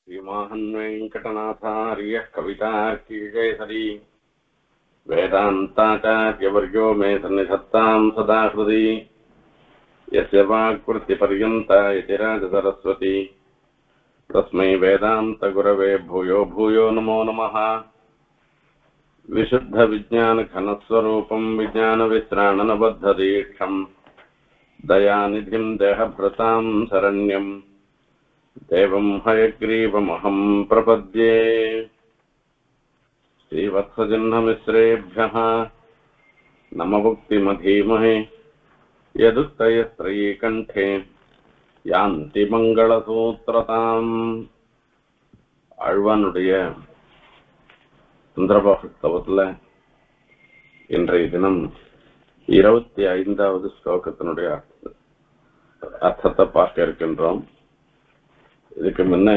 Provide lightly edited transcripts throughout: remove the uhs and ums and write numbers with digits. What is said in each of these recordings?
श्रीमान् वेङ्कटनाथार्यः कवितार्किकेसरी वेदान्ताचार्यवर्यो मे सन्निधत्तां सदा हृदि यस्य वाक्कृतिपर्यन्ता यतिराजसरस्वती तस्मै वेदान्तगुरवे भूयो भूयो नमो नमः। विशुद्धविज्ञानघनस्वरूपं विज्ञानविश्राणनबद्धदीक्षं दयानिधिं देहभृतां शरण्यं देवं हयग्रीवमहं प्रपद्ये। श्रीवत्सजह्नमिश्रेभ्यः नमभुक्तिमधीमहे यदुक्तयस्त्रयी कण्ठे यान्ति மங்களசூத்திரதாம். ஆழ்வானுடைய சுந்தரபாகவதத்துல இன்றைய தினம் 25வது ஸ்லோகத்தினுடைய அர்த்தத்தை பார்க்க இருக்கின்றோம். இதுக்கு முன்ன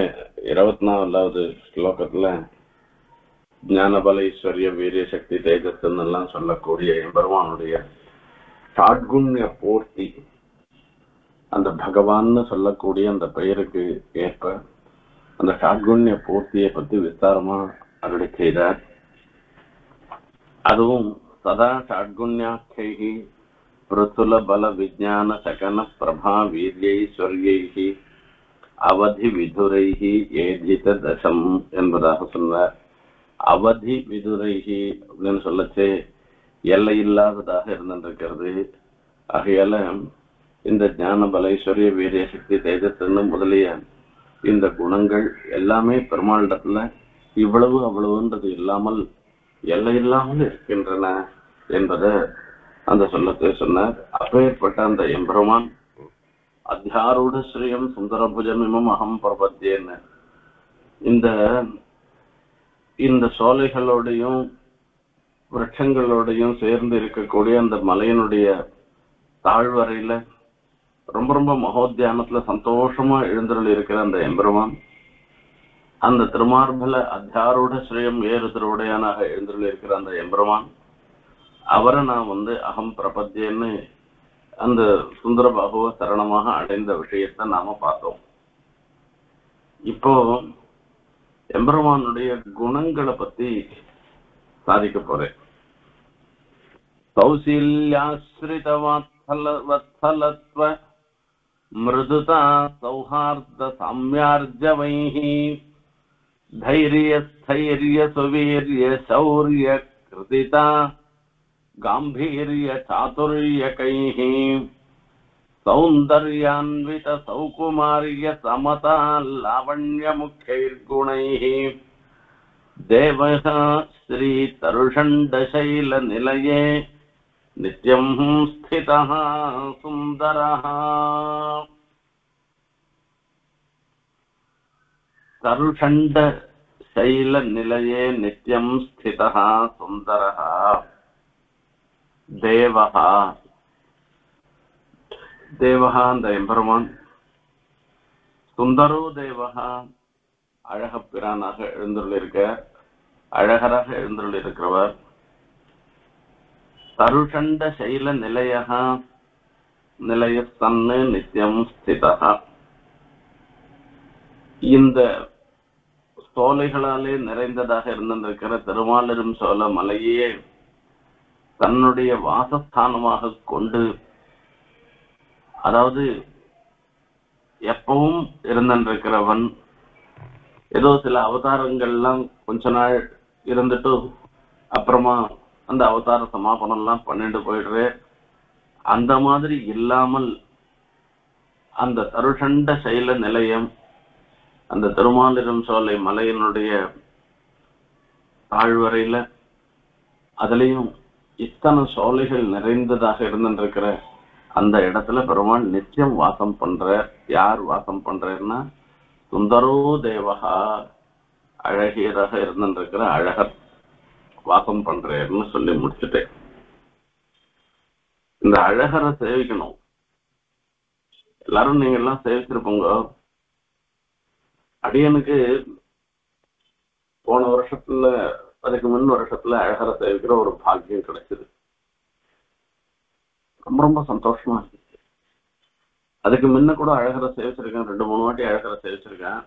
24வது ஸ்லோகத்துல ஞானபல ஐஸ்வர்ய வீரிய சக்தி தேஜஸ்ன்னு எல்லாம் சொல்லக்கூடிய எம்பெருமானுடைய ஷாட்குண்ய பூர்த்தி, அந்த பகவான்னு சொல்லக்கூடிய அந்த பெயருக்கு ஏற்ப அந்த ஷாட்குண்ய பூர்த்தியை பத்தி விஸ்தாரமா அருளி செய்தார். அதுவும் சதா ஷாட்குண்யாக்கைஹி பிரசுல பல விஜான சகன பிரபா வீரியைஸ்வர்யைஹி அவதி விதுரைஹி ஏதித தசம் என்பதாக சொன்னார். அவதி விதுரைஹி அப்படின்னு சொல்லச்சே எல்லை இல்லாததாக இருந்திருக்கிறது. ஆகையால இந்த ஞான பலேஸ்வரிய வீரிய சக்தி தேஜஸ்ன்னு முதலிய இந்த குணங்கள் எல்லாமே பெருமாளிடத்துல இவ்வளவு அவ்வளவுன்றது இல்லாமல் எல்லை இல்லாமல் இருக்கின்றன என்பதை அந்த சொல்லத்தை சொன்னார். அப்பேற்பட்ட அந்த எம்பெருமான் அத்தியாரூட ஸ்ரீயம் சுந்தரபுஜமிமம் அகம் பிரபத்தியன்னு இந்த சோலைகளோடையும் விரட்சங்களோடையும் சேர்ந்து இருக்கக்கூடிய அந்த மலையினுடைய தாழ்வரையில ரொம்ப ரொம்ப மகோத்தியானத்துல சந்தோஷமா எழுந்தருள் இருக்கிற அந்த எம்பெருமான் அந்த திருமார்பல அத்தியாரூட ஸ்ரீயம் ஏறு திருவுடையானாக எழுந்தருள் இருக்கிற அந்த எம்பெருமான் அவரை நான் அகம் பிரபத்தியன்னு அந்த சுந்தர பாகுவ சரணமாக அடைந்த விஷயத்தை நாம பார்த்தோம். இப்போ எம்பெருமானுடைய குணங்களை பத்தி சாதிக்க போறேன். கௌசல்யாஸ்ரிதவத்சலத்வ மிருதுதா சௌஹார்த சாம்யார்ஜவைஹி தைரியஸ்தைரிய சுவீர்ய சௌர்ய கிருதிதா காம்பீர்ய சாதுர்யகைஹி சௌந்தர்யான்வித சௌகுமார்ய சமதா லாவண்ய முக்கைர்குணைஹி தேவஹ ஸ்ரீ தருஷண்டசைல நிலையே நித்யம் ஸ்திதஹ சுந்தரஹ. தருஷண்ட சைல நிலையே நித்யம் ஸ்திதஹ சுந்தரஹ. தேவஹா தேவஹா அந்த எம்பெருமான், சுந்தரோ தேவஹா அழக பிரானாக எழுந்துள்ளிருக்க அழகராக எழுந்துள்ளிருக்கிறவர். தருஷண்ட சைல நிலையா நிலைய தன்னு நித்தியம் ஸ்திதா. இந்த சோலைகளாலே நிறைந்ததாக இருந்திருக்கிற திருமாலிரும் சோழ மலையே தன்னுடைய வாசஸ்தானமாக கொண்டு, அதாவது எப்பவும் இருந்திருக்கிறவன் ஏதோ சில அவதாரங்கள்லாம் கொஞ்ச நாள் இருந்துட்டு அப்புறமா அந்த அவதார சமாபனம் எல்லாம் பண்ணிட்டு போயிடுற அந்த மாதிரி இல்லாமல் அந்த தருஷண்ட சைல நிலையம் அந்த திருமாலிரும் சோலை மலையினுடைய தாழ்வரையில அதுலயும் இத்தனை சோலைகள் நிறைந்ததாக இருந்திருக்கிற அந்த இடத்துல பெருமாள் நித்தியம் வாசம் பண்ற. யார் வாசம் பண்றன்னா சுந்தரோ தேவஹா அழகியராக இருந்திருக்கிற அழகர் வாசம் பண்றேன்னு சொல்லி முடிச்சுட்டேன். இந்த அழகரை சேவிக்கணும். எல்லாரும் நீங்க எல்லாம் சேவிச்சிருப்போங்க. அடியனுக்கு போன வருஷத்துல அதுக்கு முன் வருஷத்துல அழகரை சேவிக்கிற ஒரு பாக்கியம் கிடைச்சது. ரொம்ப ரொம்ப சந்தோஷமா இருந்துச்சு. அதுக்கு முன்ன கூட அழகரை சேவிச்சிருக்கேன், 2-3 வாட்டி அழகரை சேவிச்சிருக்கேன்.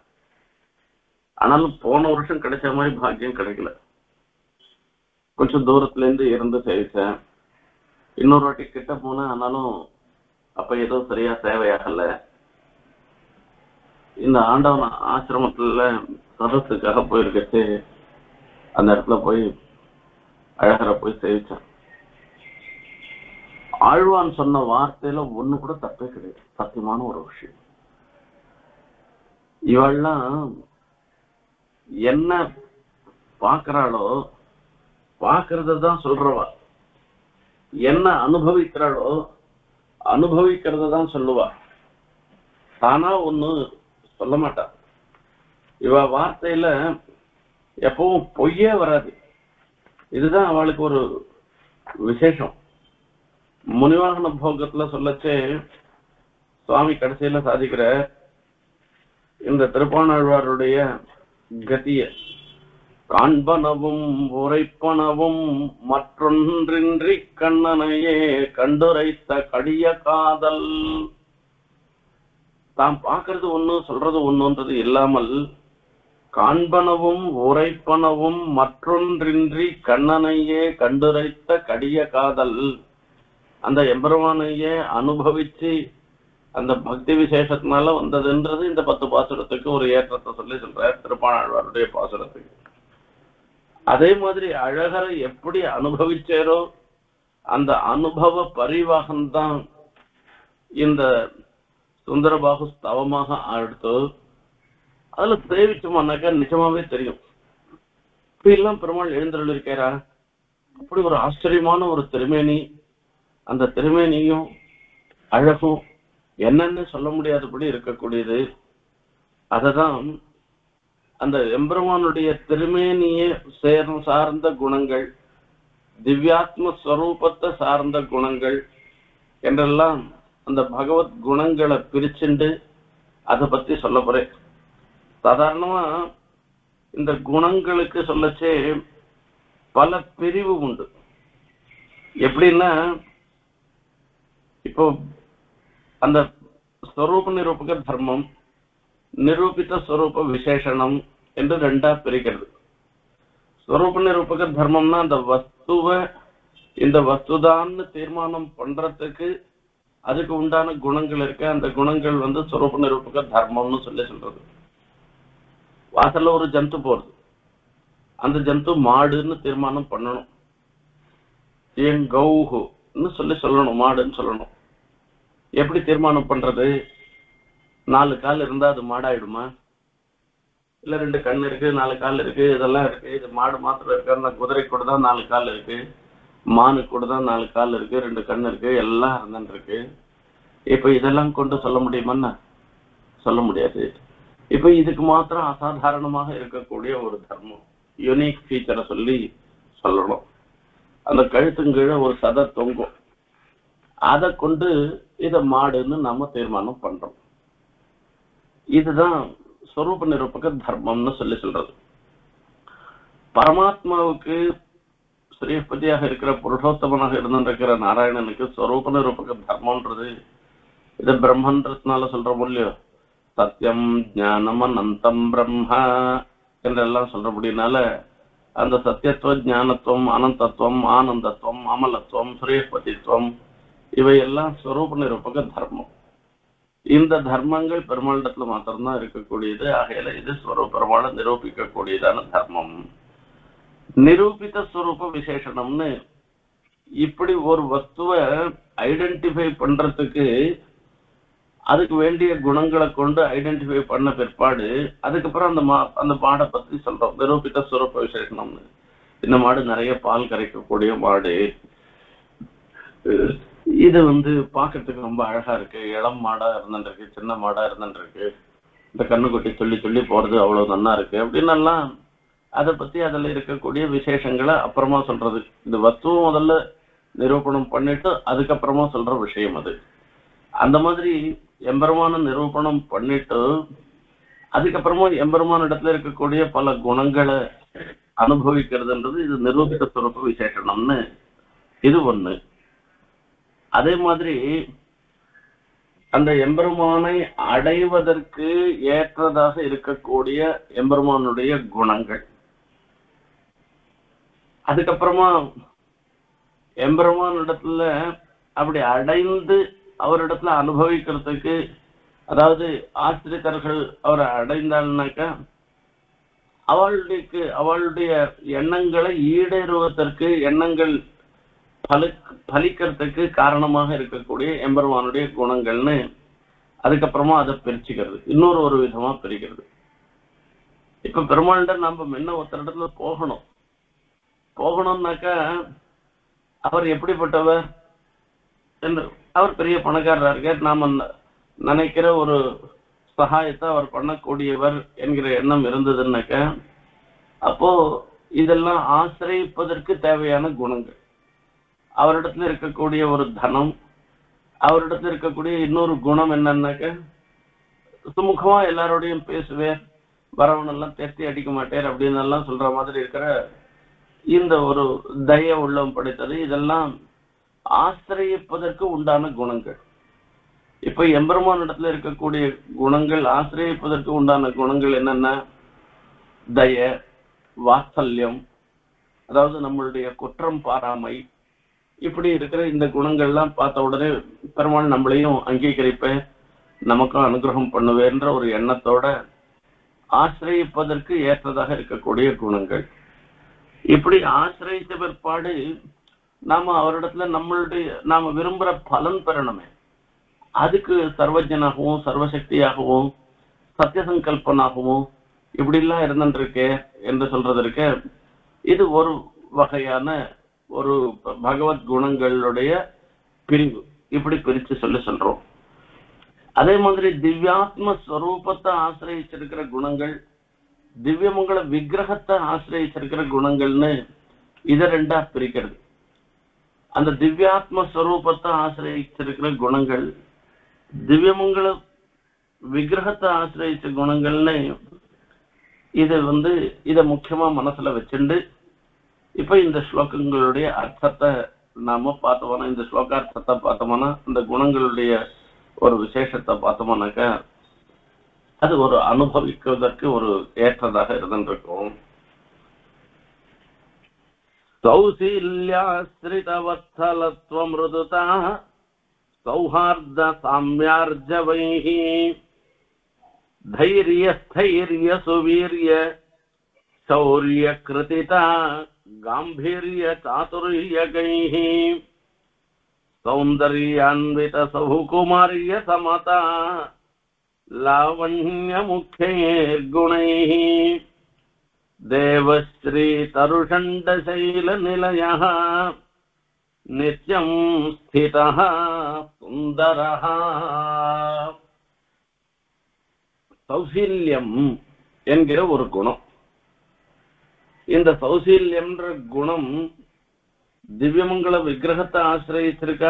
ஆனாலும் போன வருஷம் கிடைச்ச மாதிரி பாக்கியம் கிடைக்கல. கொஞ்சம் தூரத்துல இருந்து சேவிச்சேன். இன்னொரு வாட்டி கிட்ட போனேன். ஆனாலும் அப்ப ஏதோ சரியா சேவையாகல. இந்த ஆண்டவன் ஆசிரமத்துல சதத்துக்காக போயிருக்கச்சு அந்த இடத்துல போய் அழகரை போய் சேவிச்சேன். ஆழ்வான் சொன்ன வார்த்தையில ஒண்ணு கூட தப்பே கிடையாது. சத்தியமான ஒரு விஷயம். இவள்லாம் என்ன பாக்குறாளோ பாக்குறதான் சொல்றவா, என்ன அனுபவிக்கிறாளோ அனுபவிக்கிறதான் சொல்லுவா. தானா ஒண்ணு சொல்ல மாட்டா. இவ வார்த்தையில எப்பவும் பொய்யே வராது. இதுதான் அவளுக்கு ஒரு விசேஷம். முனிவாகன போகத்துல சொல்லச்சே சுவாமி கடைசியில சாதிக்கிற இந்த திருப்பாணாழ்வாருடைய கதிய காண்பனவும் உரைப்பனவும் மற்றொன்றின்றி கண்ணனையே கண்டுரைத்த கடிய காதல். தாம் பார்க்கறது ஒண்ணு சொல்றது ஒண்ணுன்றது இல்லாமல் காண்பனவும் உரைப்பனவும் மற்றொன்றின்றி கண்ணனையே கண்டுரைத்த கடிய காதல். அந்த எம்பெருமானையே அனுபவிச்சு அந்த பக்தி விசேஷத்தினால வந்ததுன்றது இந்த 10 பாசுரத்துக்கு ஒரு ஏற்றத்தை சொல்ற திருப்பாணாழ்வாருடைய பாசுரத்துக்கு. அதே மாதிரி அழகரை எப்படி அனுபவிச்சாரோ அந்த அனுபவ பரிவாகம்தான் இந்த சுந்தரபாகு ஸ்தவமாக ஆடுத்து. அதுல சேவிச்சோம்னாக்கா நிஜமாவே தெரியும். இப்படி எல்லாம் பெருமாள் எழுந்தருள் இருக்கிறா. அப்படி ஒரு ஆச்சரியமான ஒரு திருமேனி. அந்த திருமேனியும் அழகும் என்னன்னு சொல்ல முடியாதபடி இருக்கக்கூடியது. அததான் அந்த எம்பெருமானுடைய திருமேனியை சார்ந்த குணங்கள், திவ்யாத்ம ஸ்வரூபத்தை சார்ந்த குணங்கள் என்றெல்லாம் அந்த பகவத் குணங்களை பிரிச்சுண்டு அதை பத்தி சொல்ல போறேன். சாதாரணமா இந்த குணங்களுக்கு சொல்லச்சே பல பிரிவு உண்டு. எப்படின்னா இப்போ அந்த ஸ்வரூப நிரூபக தர்மம், நிரூபித்த ஸ்வரூப விசேஷனம் என்று ரெண்டா பிரிக்கிறது. ஸ்வரூப நிரூபக தர்மம்னா அந்த வஸ்துவை இந்த வஸ்துதான்னு தீர்மானம் பண்றதுக்கு அதுக்கு உண்டான குணங்கள் இருக்கு. அந்த குணங்கள் ஸ்வரூப நிரூபக தர்மம்னு சொல்றது. வாசல்ல ஒரு ஜந்து போறது, அந்த ஜந்து மாடுன்னு தீர்மானம் பண்ணணும். ஏன் கௌஹுன்னு சொல்லணும், மாடுன்னு சொல்லணும். எப்படி தீர்மானம் பண்றது? 4 கால் இருந்தா அது மாடாயிடுமா? இல்ல 2 கண் இருக்கு, 4 கால் இருக்கு, இதெல்லாம் இருக்கு. இது மாடு மாத்திரம் இருக்கு. அந்த குதிரை கூட தான் 4 கால் இருக்கு, மானு கூட தான் 4 கால் இருக்கு, 2 கண் இருக்கு, எல்லாம் இருந்துட்டு இருக்கு. இப்ப இதெல்லாம் கொண்டு சொல்ல முடியுமா? சொல்ல முடியாது. இப்ப இதுக்கு மாத்திரம் அசாதாரணமாக இருக்கக்கூடிய ஒரு தர்மம், யூனிக் ஃபீச்சரை சொல்லணும். அந்த கழுத்துங்கீழ ஒரு சதை தொங்கும். அதை கொண்டு இத மாடுன்னு நாம தீர்மானம் பண்றோம். இதுதான் ஸ்வரூப நிரூபக தர்மம்னு சொல்றது. பரமாத்மாவுக்கு ஸ்ரீபதியாக இருக்கிற புருஷோத்தமனாக இருந்திருக்கிற நாராயணனுக்கு ஸ்வரூப நிரூபக தர்மம்ன்றது இது பிரம்மன்றதுனால சொல்றோம் இல்லையோ. சத்தியம் ஞானம் அனந்தம் பிரம்மா என்றெல்லாம் சொல்றபடினால அந்த சத்தியத்துவ ஞானத்துவம் அனந்தத்துவம் ஆனந்தத்துவம் அமலத்துவம் ஸ்ரீபதித்துவம் இவையெல்லாம் ஸ்வரூப நிரூபக தர்மம். இந்த தர்மங்கள் பெருமாளிடத்துல மாத்திரம்தான் இருக்கக்கூடியது. ஆகையில இது பெருமாளை நிரூபிக்கக்கூடியதான தர்மம். நிரூபித்த ஸ்வரூப விசேஷனம்னு இப்படி ஒரு வஸ்துவை ஐடென்டிஃபை பண்றதுக்கு அதுக்கு வேண்டிய குணங்களை கொண்டு ஐடென்டிஃபை பண்ண பிற்பாடு அதுக்கப்புறம் அந்த மாடை பத்தி சொல்றோம். நிரூபித்த ஸ்வரூப விசேஷனம்னு. இந்த மாடு நிறைய பால் கரைக்கக்கூடிய மாடு, இது பாக்குறதுக்கு ரொம்ப அழகா இருக்கு, இளம் மாடா இருந்துருக்கு, சின்ன மாடா இருந்துருக்கு, இந்த கண்ணுக்குட்டி சொல்லி போறது அவ்வளவு நன்னா இருக்கு அப்படின்னு எல்லாம் அதை பத்தி அதுல இருக்கக்கூடிய விசேஷங்களை அப்புறமா சொல்றது. இந்த வஸ்துவ முதல்ல நிரூபணம் பண்ணிட்டு அதுக்கப்புறமா சொல்ற விஷயம் அது. அந்த மாதிரி எம்பெருமான நிரூபணம் பண்ணிட்டு அதுக்கப்புறமா எம்பெருமான இடத்துல இருக்கக்கூடிய பல குணங்களை அனுபவிக்கிறதுன்றது இது நிரூபித்த ஸ்வரூப விசேஷனம்னு இது ஒண்ணு. அதே மாதிரி அந்த எம்பெருமானை அடைவதற்கு ஏற்றதாக இருக்கக்கூடிய எம்பெருமானுடைய குணங்கள். அதுக்கப்புறமா எம்பெருமான் இடத்துல அப்படி அடைந்து அவரிடத்துல அனுபவிக்கிறதுக்கு, அதாவது ஆசிரியர்கள் அவரை அடைந்தாள்னாக்கா அவளுடைய எண்ணங்களை ஈடேறுவதற்கு, எண்ணங்கள் பலிக்கிறதுக்கு காரணமாக இருக்கக்கூடிய எம்பெருமானுடைய குணங்கள்னு அதுக்கப்புறமா அதை பிரிச்சுக்கிறது, இன்னொரு விதமா பிரிக்கிறது. இப்ப பெருமாள்கிட்ட நம்ம முன்ன ஒருத்தர் இடத்துல போகணும்னாக்கா அவர் எப்படிப்பட்டவர் என்று, அவர் பெரிய பணக்காரராக இருக்கார், நாம நினைக்கிற ஒரு சகாயத்தை அவர் பண்ணக்கூடியவர் என்கிற எண்ணம் இருந்ததுன்னாக்க, அப்போ இதெல்லாம் ஆசிரியப்பதற்கு தேவையான குணங்கள். அவரிடத்துல இருக்கக்கூடிய ஒரு தனம், அவரிடத்துல இருக்கக்கூடிய இன்னொரு குணம் என்னன்னாக்க, சுமுகமா எல்லாரோடையும் பேசுவேன், வரவனெல்லாம் தேர்த்தி அடிக்க மாட்டேன் அப்படின்னு எல்லாம் சொல்ற மாதிரி இருக்கிற இந்த ஒரு தய உள்ளம் படைத்தது, இதெல்லாம் ஆசிரியப்பதற்கு உண்டான குணங்கள். இப்ப எம்பெருமான் இடத்துல இருக்கக்கூடிய குணங்கள், ஆசிரியப்பதற்கு உண்டான குணங்கள் என்னென்ன? தய, வாத்சல்யம், அதாவது நம்மளுடைய குற்றம் பாராமை, இப்படி இருக்கிற இந்த குணங்கள்லாம் பார்த்த உடனே பெருமாள் நம்மளையும் அங்கீகரிப்பேன், நமக்கும் அனுகிரகம் பண்ணுவேன்ற ஒரு எண்ணத்தோட ஆசிரியப்பதற்கு ஏற்றதாக இருக்கக்கூடிய குணங்கள். இப்படி ஆசிரியத்த பிற்பாடு நாம அவரிடத்துல நாம விரும்புற பலன் பெறணுமே, அதுக்கு சர்வஜனாகவும் சர்வசக்தியாகவும் சத்தியசங்கல்பனாகவும் இப்படி எல்லாம் இருந்துருக்கு என்று சொல்றதற்கு இது ஒரு வகையான ஒரு பகவத் குணங்களுடைய பிரிவு. இப்படி பிரிச்சு சொல்றோம். அதே மாதிரி திவ்யாத்ம ஸ்வரூபத்தை ஆசிரியிருக்கிற குணங்கள், திவ்யமங்கள விக்கிரகத்தை ஆசிரியிருக்கிற குணங்கள்னு இதை ரெண்டா பிரிக்கிறது. அந்த திவ்யாத்ம ஸ்வரூபத்தை ஆசிரியிருக்கிற குணங்கள், திவ்யமங்கள விக்கிரகத்தை ஆசிரியிச்ச குணங்கள்னு இத முக்கியமா மனசுல வச்சுண்டு இப்ப இந்த ஸ்லோகங்களுடைய அர்த்தத்தை நாம பார்த்தோம்னா, இந்த ஸ்லோகார்த்தத்தை பார்த்தோம்னா, இந்த குணங்களுடைய ஒரு விசேஷத்தை பார்த்தோம்னாக்கா அது ஒரு அனுபவிக்குவதற்கு ஒரு ஏற்றதாக இருந்திருக்கும். கௌசல்யாஸ்ரிதவத்சலத்வ மிருதுதா சௌஹார்த சாம்யார்ஜவைஹ தைரிய ஸ்தைரிய சுவீர்ய சௌர்ய கிருதிதா காம்பீர்ய சாதுர்யகைஹ சௌந்தர்யான்வித சௌகுமார்ய சமதா லாவண்ய முக்யைர்குணைஹ தேவஸ்ரீ தருஷண்ட சைல நிலயः நித்யம் ஸ்திதः சுந்தரः. சௌசீல்யம் என்கிற ஒரு குணம். இந்த சௌசீல்யம்ன்ற குணம் திவ்யமங்கள விக்கிரகத்தை ஆசிரியிருக்க,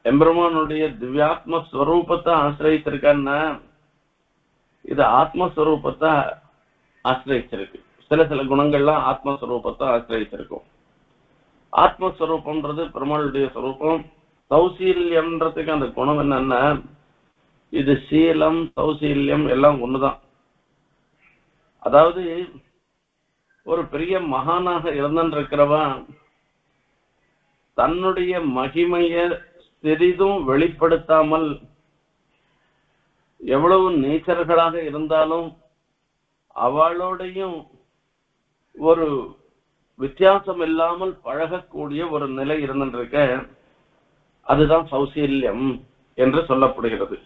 எம்பெருமானுடைய திவ்யாத்ம ஸ்வரூபத்தை ஆசிரியிருக்கான்னா இது ஆத்மஸ்வரூபத்தை ஆசிரியிச்சிருக்கு. சில குணங்கள்லாம் ஆத்மஸ்வரூபத்தை ஆசிரியிச்சிருக்கும். ஆத்மஸ்வரூபம்ன்றது பெருமாளுடைய ஸ்வரூபம். சௌசீல்யம்ன்றதுக்கு அந்த குணம் என்னன்னா, இது சீலம் சௌசீல்யம் எல்லாம் ஒண்ணுதான். அதாவது ஒரு பெரிய மகானாக இருந்திருக்கிறவன் தன்னுடைய மகிமைய சிறிதும் வெளிப்படுத்தாமல், எவ்வளவு நீச்சர்களாக இருந்தாலும் அவளோடையும் ஒரு வித்தியாசம் இல்லாமல் பழகக்கூடிய ஒரு நிலை இருந்திருக்க, அதுதான் சௌசீல்யம் என்று சொல்லப்படுகிறது.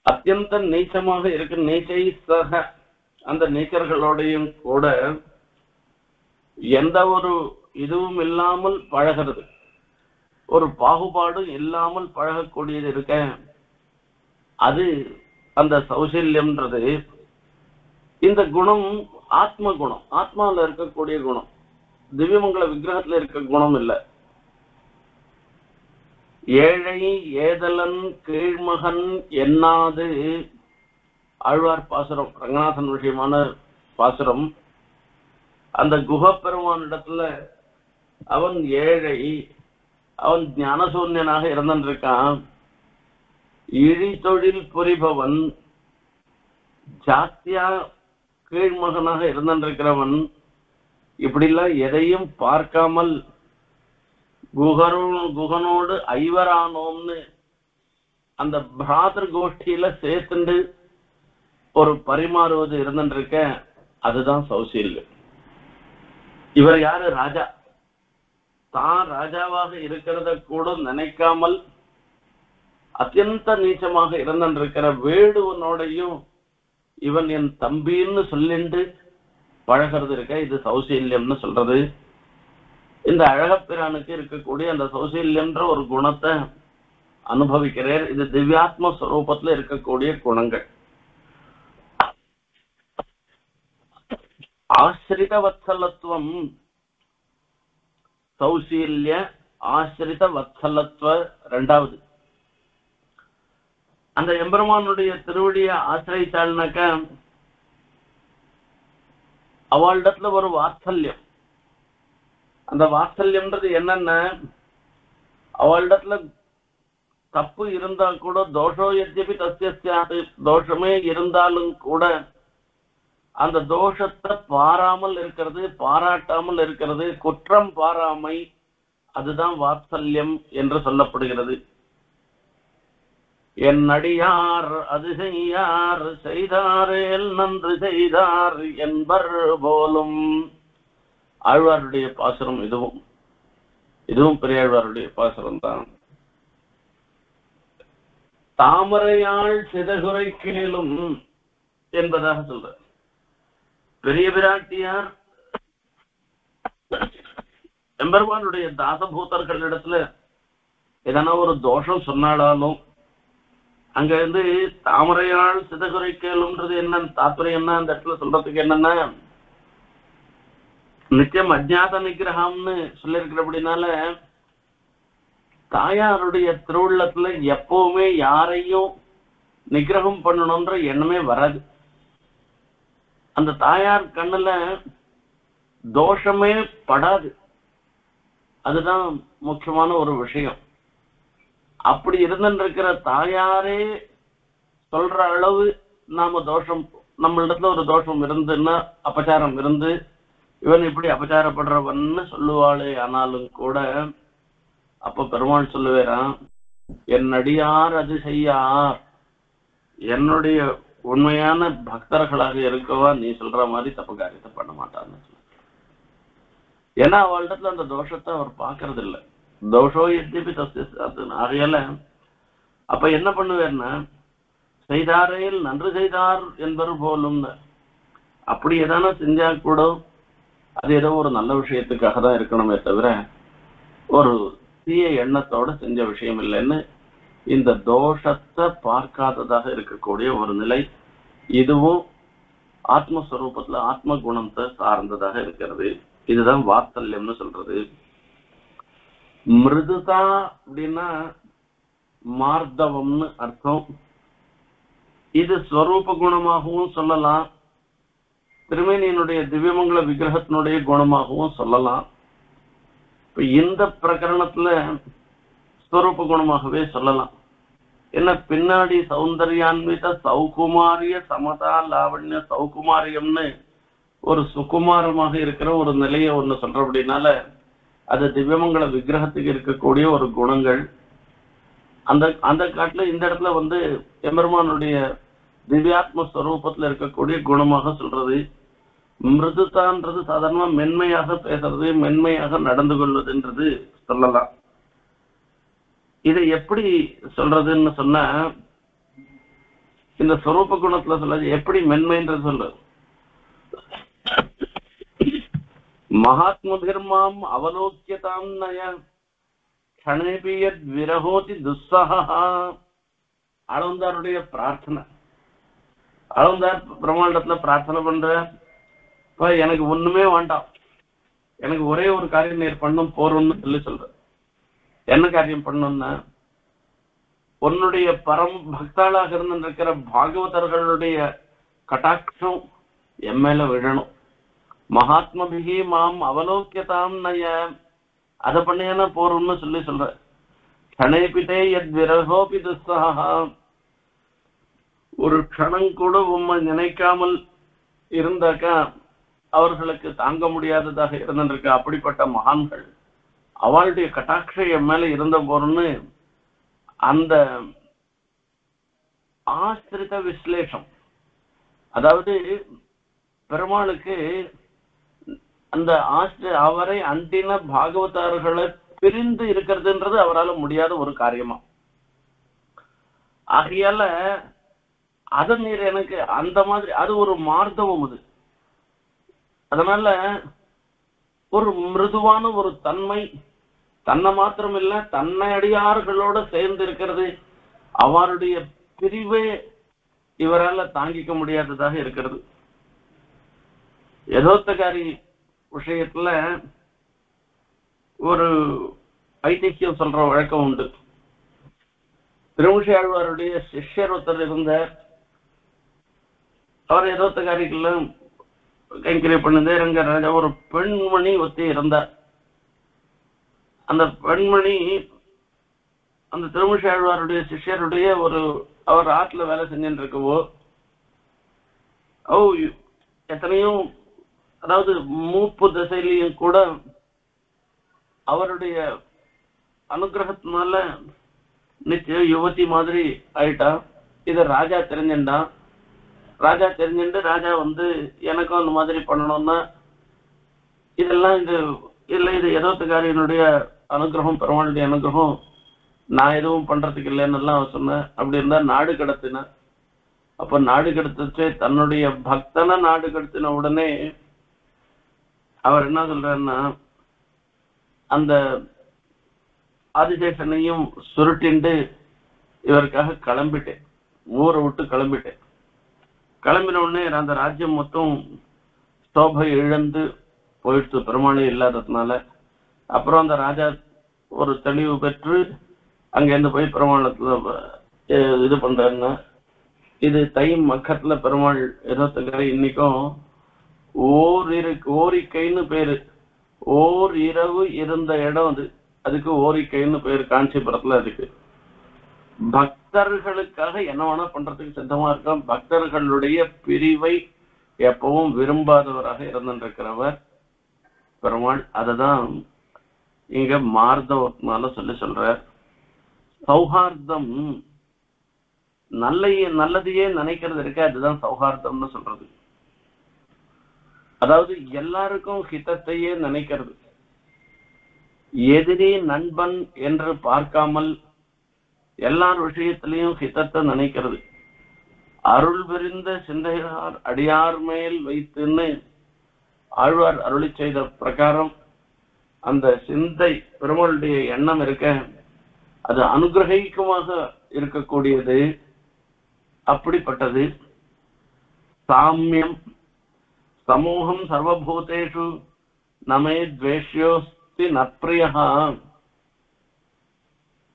அத்தியந்த நீச்சமாக இருக்கு நீச்சை சக, அந்த நீச்சர்களோடையும் கூட எந்த ஒரு இதுவும் இல்லாமல் பழகிறது, ஒரு பாகுபாடும் இல்லாமல் பழகக்கூடியது இருக்க, அது அந்த சௌசல்யம்ன்றது. இந்த குணம் ஆத்ம குணம், ஆத்மாவில் இருக்கக்கூடிய குணம், திவ்யமங்கள விக்கிரகத்துல இருக்க குணம் இல்ல. ஏழை ஏதலன் கீழ்மகன் என்னாது ஆழ்வார் பாசுரம், ரங்கநாதன் விஷயமான பாசுரம். அந்த குகப்பெருமானிடத்துல அவன் ஏழை, அவன் ஞானசூன்யனாக இருந்திருக்கான். இழி தொழில் புரிபவன், ஜாத்தியா கீழ்மகனாக இருந்திருக்கிறவன், இப்படிலாம் எதையும் பார்க்காமல் குகனோடு ஐவரானோம்னு அந்த பிராதர் கோஷ்டியில சேர்த்துண்டு ஒரு பரிமாறுவது இருந்திருக்க, அதுதான் சௌசீல்யம். இவர் யாரு? ராஜா. தான் ராஜாவாக இருக்கிறத கூட நினைக்காமல் அத்தியந்த நீச்சமாக இருந்திருக்கிற வேடுவனோடையும் இவன் என் தம்பின்னு சொல்லிட்டு பழகிறது இருக்க, இது சௌசீல்யம்னு சொல்றது. இந்த அழகப்பிரானுக்கு இருக்கக்கூடிய அந்த சௌசீல்யம்ன்ற ஒரு குணத்தை அனுபவிக்கிறார். இது திவ்யாத்ம ஸ்வரூபத்துல இருக்கக்கூடிய குணங்கள். ஆசிரித வத்சலத்துவம், சௌசீல்ய ஆசிரித வத்சலத்துவ. இரண்டாவது, அந்த எம்பெருமானுடைய திருவடியை ஆசிரியித்தாள்னாக்க அவளிடத்துல ஒரு வாத்சல்யம். அந்த வாத்சல்யம்ன்றது என்னன்னா, அவளிடத்துல தப்பு இருந்தா கூட, தோஷோ எத்யபி தஸ்ய, தோஷமே இருந்தாலும் கூட அந்த தோஷத்தை பாராமல் இருக்கிறது, பாராட்டாமல் இருக்கிறது, குற்றம் பாராமை, அதுதான் வாத்சல்யம் என்று சொல்லப்படுகிறது. என் அடியார் அது செய்யார், செய்தாரேல் நன்று செய்தார் என்பர் போலும். ஆழ்வாருடைய பாசுரம் இதுவும் பெரியாழ்வாருடைய பாசுரம் தான். தாமரையாள் சிதகுரை கேளும் என்பதாக சொல்ற. பெரிய பிராட்டியார் எம்பெருமானுடைய தாசபூதர்களிடத்துல எதனா ஒரு தோஷம் சொன்னாலும் அங்க இருந்து தாமரையாள் சிதகுரை கேளும்ன்றது என்ன தாத்பரியம் என்ன அந்த இடத்துல சொல்றதுக்கு என்னன்னா, நித்தியம் அஜ்ஞாத நிகிரகம்னு சொல்லியிருக்கிறபடினால தாயாருடைய திருவுள்ளத்துல எப்பவுமே யாரையும் நிகிரகம் பண்ணணும்ன்ற எண்ணமே வராது. அந்த தாயார் கண்ணுல தோஷமே படாது. அதுதான் முக்கியமான ஒரு விஷயம். அப்படி இருந்திருக்கிற தாயாரே சொல்ற அளவு நாம தோஷம், நம்மளிடத்துல ஒரு தோஷம் இருந்துன்னா, அபச்சாரம் இருந்து இவன் இப்படி அபச்சாரப்படுறவன்னு சொல்லுவாளே, ஆனாலும் கூட அப்ப பெருமாள் சொல்லுவேறான், என் அடியார் அது செய்யார், என்னுடைய உண்மையான பக்தர்களாக இருக்கவா நீ சொல்ற மாதிரி தப்பு காரியத்தை பண்ண மாட்டான்னு சொல்ல. ஏன்னா அவளிடத்துல அந்த தோஷத்தை அவர் பாக்குறது இல்லை. தோஷோ எத்தியபி தஸ்ய. ஆகையால அப்ப என்ன பண்ணுவேன்னா, செய்தாரையில் நன்று செய்தார் என்பது போலும். அப்படி எதான செஞ்சா கூட அது ஏதோ ஒரு நல்ல விஷயத்துக்காக தான் இருக்கணுமே தவிர ஒரு தீய எண்ணத்தோட செஞ்ச விஷயம் இல்லைன்னு இந்த தோஷத்தை பார்க்காததாக இருக்கக்கூடிய ஒரு நிலை. இதுவும் ஆத்மஸ்வரூபத்துல ஆத்ம குணத்தை சார்ந்ததாக இருக்கிறது. இதுதான் வாத்சல்யம்னு சொல்றது. மிருதுதா அப்படின்னா மார்தவம்னு அர்த்தம். இது ஸ்வரூப குணமாகவும் சொல்லலாம், திருமேனியினுடைய திவ்யமங்கல விக்கிரகத்தினுடைய குணமாகவும் சொல்லலாம். இப்ப இந்த பிரகரணத்துல ஸ்வரூப குணமாகவே சொல்லலாம். என்ன பின்னாடி சௌந்தர்யான்வித சௌகுமாரிய சமதா லாவண்ய சௌகுமாரியம்னு ஒரு சுகுமாரமாக இருக்கிற ஒரு நிலையை ஒண்ணு சொல்ற அப்படின்னால அது திவ்யமங்கல விக்கிரகத்துக்கு இருக்கக்கூடிய ஒரு குணங்கள். அந்த அந்த காட்டுல இந்த இடத்துல எம்பெருமானுடைய திவ்யாத்ம ஸ்வரூபத்துல இருக்கக்கூடிய குணமாக சொல்றது. மிருதுதான்றது சாதாரணமா மென்மையாக பேசுறது, மென்மையாக நடந்து கொள்வதுன்றது சொல்லலாம். இதை எப்படி சொல்றதுன்னு சொன்னா, இந்த ஸ்வரூப குணத்துல சொல்றது எப்படி மென்மைன்றது சொல்றது. மகாத்மபிர்மாம் அவலோக்கியதாம் நய கணேபியத் விரகோதி துஸ்ஸஹா. ஆளவந்தாருடைய பிரார்த்தனை. ஆளவந்தார் பிரம்மாண்டத்துல பிரார்த்தனை பண்ற, எனக்கு ஒண்ணுமே வேண்டாம், எனக்கு ஒரே ஒரு காரியம் நீர் பண்ணும் போறோம்னு சொல்லி சொல்ற. என்ன காரியம் பண்ணணும்னா, உன்னுடைய பரம் பக்தாளாக இருந்திருக்கிற பாகவதர்களுடைய கட்டாட்சம் என் மேல விழணும். மகாத்மபிகி மாம் அவலோக்கியதாம் நய, அதை பண்ணியானா போறோம்னு சொல்ற. கணேபிதே எத் விரகோபி துஸ்ஸஹா, ஒரு க்ஷணம் கூட உம்மை நினைக்காமல் இருந்தாக்கா அவர்களுக்கு தாங்க முடியாததாக இருந்திருக்க. அப்படிப்பட்ட மகான்கள் அவளுடைய கட்டாட்சம் என் மேல இருந்த போறன்னு அந்த ஆசிரித விஸ்லேஷம், அதாவது பெருமாளுக்கு அந்த அவரை அண்டின பாகவதார்களை பிரிந்து இருக்கிறதுன்றது அவரால் முடியாத ஒரு காரியமா. ஆகையால அத நீர் எனக்கு அந்த மாதிரி அது ஒரு மார்த்தவம். அது அதனால ஒரு மிருதுவான ஒரு தன்மை, தன்னை மாத்திரம் இல்ல தன்னை அடியார்களோட சேர்ந்து இருக்கிறது, அவருடைய பிரிவே இவரால தாங்கிக்க முடியாததாக இருக்கிறது. யதோத்தகாரி விஷயத்துல ஒரு ஐதிஹ்யம் சொல்ற வழக்கம் உண்டு. திருமிஷியாழ்வாருடைய சிஷ்யர் ஒருத்தர் இருந்த, அவர் யதோத்தகாரிக்கெல்லாம் கைங்கரியம் பண்ணுதே ரங்கராஜா. ஒரு பெண்மணி ஒத்தி இருந்தார். அந்த பெண்மணி அந்த திருமிஷியாழ்வாருடைய சிஷ்யருடைய ஒரு அவர் ஆற்றுல வேலை செஞ்சுட்டு இருக்கவோ எத்தனையோ, அதாவது மூப்பு திசையிலையும் கூட அவருடைய அனுகிரகத்தினால நிச்சய யுவதி மாதிரி ஆயிட்டா. இத ராஜா தெரிஞ்சுட்டான். ராஜா தெரிஞ்சுட்டு ராஜா எனக்கும் அந்த மாதிரி பண்ணணும்னா இதெல்லாம் இது யதோத்தகாரியனுடைய அனுகிரகம், பெருமாளுடைய அனுகிரகம், நான் எதுவும் பண்றதுக்கு இல்லைன்னு எல்லாம் சொன்னேன். அப்படி இருந்தா நாடு கடத்தின. அப்ப நாடு கடத்துச்சு தன்னுடைய பக்தனை நாடு கடத்தின உடனே அவர் என்ன சொல்றாருன்னா, அந்த ஆதிசேஷனையும் சுருட்டிண்டு இவருக்காக கிளம்பிட்டேன், ஊரை விட்டு கிளம்பிட்டேன். கிளம்பின உடனே அந்த ராஜ்யம் மொத்தம் சோபை இழந்து போயிடுச்சு பெருமாளே இல்லாததுனால. அப்புறம் அந்த ராஜா ஒரு தெளிவு பெற்று அங்கேருந்து போய் பெருமாளத்துல இது பண்றாருன்னா, இது தை மக்கத்துல பெருமாள் யதோத்தகாரி இன்னைக்கும் ஓரிக்கைன்னு பேரு. ஓர் இரவு இருந்த இடம் அது, அதுக்கு ஓரிக்கைன்னு பேரு காஞ்சிபுரத்துல. அதுக்கு பக்தர்களுக்காக என்ன வேணா பண்றதுக்கு சித்தமா இருக்க, பக்தர்களுடைய பிரிவை எப்பவும் விரும்பாதவராக இருந்திருக்கிறவர் பெருமாள். அததான் இங்க மார்தவத்னால சொல்ற. சௌஹார்தம், நல்லதையே நினைக்கிறது இருக்க, அதுதான் சௌஹார்தம்னு சொல்றது. அதாவது எல்லாருக்கும் ஹிதத்தையே நினைக்கிறது, எதிரி நண்பன் என்று பார்க்காமல் எல்லார் விஷயத்திலையும் ஹிதத்தை நினைக்கிறது. அருள் விரிந்த சிந்தையார் அடியார் மேல் வைத்துன்னு ஆழ்வார் அருளி செய்த பிரகாரம் அந்த சிந்தை பெருமாளுடைய எண்ணம் இருக்க, அது அனுகிரகிக்குமாக இருக்கக்கூடியது. அப்படிப்பட்டது சாமியம். சமூகம் சர்வபூதேஷு நமே துவேஷ்யோஸ்தி நப்ரியா.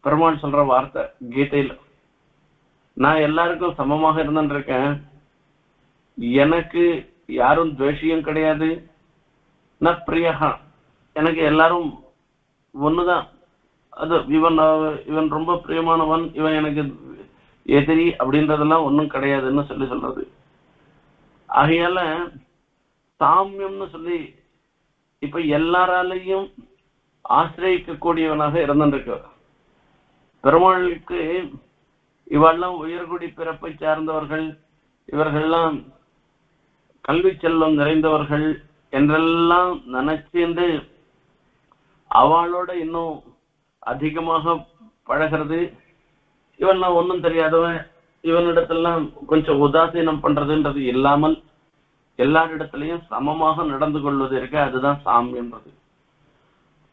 பெருமாள் சொல்ற வார்த்தை கீதையில, நான் எல்லாருக்கும் சமமாக இருந்துருக்கேன், எனக்கு யாரும் துவேஷியும் கிடையாது, ந பிரியகா, எனக்கு எல்லாரும் ஒண்ணுதான். அது இவன் ரொம்ப பிரியமானவன், இவன் எனக்கு எதிரி அப்படின்றதெல்லாம் ஒன்றும் கிடையாதுன்னு சொல்றது. ஆகையால சாமியம்னு சொல்லி இப்ப எல்லாராலையும் ஆசிரியக்க கூடியவனாக இருந்திருக்க பெருமாளுக்கு இவெல்லாம் உயர்குடி பிறப்பை சார்ந்தவர்கள், இவர்கள்லாம் கல்வி செல்வம் நிறைந்தவர்கள் என்றெல்லாம் நினைச்சிருந்து அவளோட இன்னும் அதிகமாக பழகிறது. இவன்லாம் ஒன்றும் தெரியாதவன், இவனிடத்தெல்லாம் கொஞ்சம் உதாசீனம் பண்றதுன்றது இல்லாமல் எல்லாரிடத்திலையும் சமமாக நடந்து கொள்வது இருக்க, அதுதான் சாமின்றது.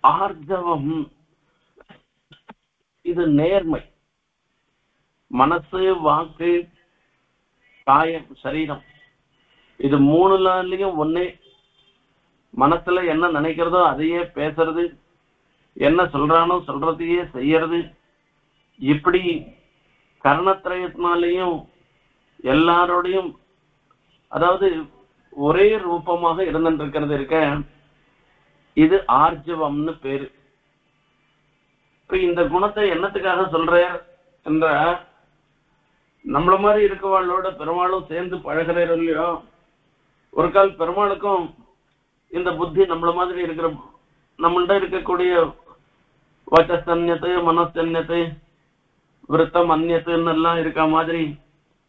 ஆர்ஜவம், இது நேர்மை. மனசு, வாக்கு, காயம், சரீரம், இது மூணுலையும் ஒன்னே. மனசுல என்ன நினைக்கிறதோ அதையே பேசுறது, என்ன சொல்றானோ சொல்றதையே செய்யறது. இப்படி கர்ணத்திரயத்தினாலையும் எல்லாரோடையும், அதாவது ஒரே ரூபமாக இருந்துட்டு இருக்க இது ஆர்ஜவம்னு பேரு. இப்ப இந்த குணத்தை என்னத்துக்காக சொல்ற என்ற, நம்மள மாதிரி இருக்கவாளோட பெருமாளும் சேர்ந்து பழகிறோம் இல்லையோ, ஒரு கால் பெருமாளுக்கும் இந்த புத்தி நம்மள மாதிரி இருக்கிற நம்மள்ட இருக்கக்கூடிய வச்சன்யத்து மனசன்யத்து விருத்தம் அந்நியத்துன்னு எல்லாம் இருக்க மாதிரி